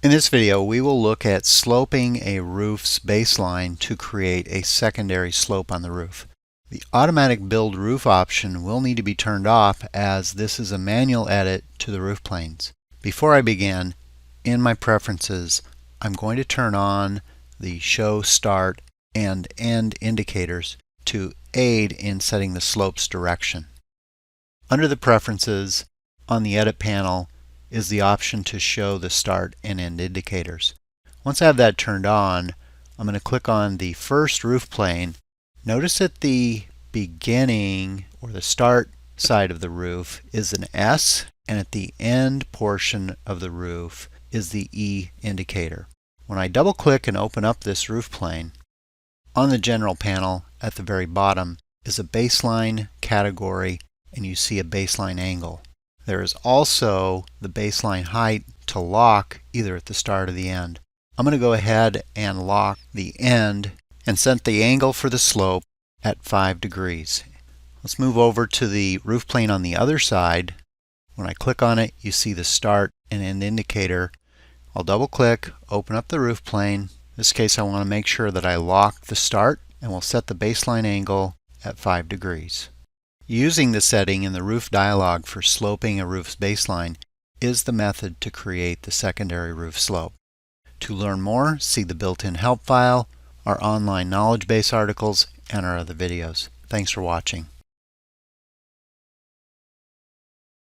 In this video, we will look at sloping a roof's baseline to create a secondary slope on the roof. The automatic build roof option will need to be turned off as this is a manual edit to the roof planes. Before I begin, in my preferences, I'm going to turn on the show start and end indicators to aid in setting the slope's direction. Under the preferences, on the edit panel, is the option to show the start and end indicators. Once I have that turned on, I'm going to click on the first roof plane. Notice at the beginning or the start side of the roof is an S, and at the end portion of the roof is the E indicator. When I double click and open up this roof plane, on the general panel at the very bottom is a baseline category, and you see a baseline angle. There is also the baseline height to lock either at the start or the end. I'm going to go ahead and lock the end and set the angle for the slope at 5 degrees. Let's move over to the roof plane on the other side. When I click on it, you see the start and end indicator. I'll double click, open up the roof plane. In this case, I want to make sure that I lock the start, and we'll set the baseline angle at 5 degrees. Using the setting in the roof dialog for sloping a roof's baseline is the method to create the secondary roof slope. To learn more, see the built-in help file, our online knowledge base articles, and our other videos. Thanks for watching.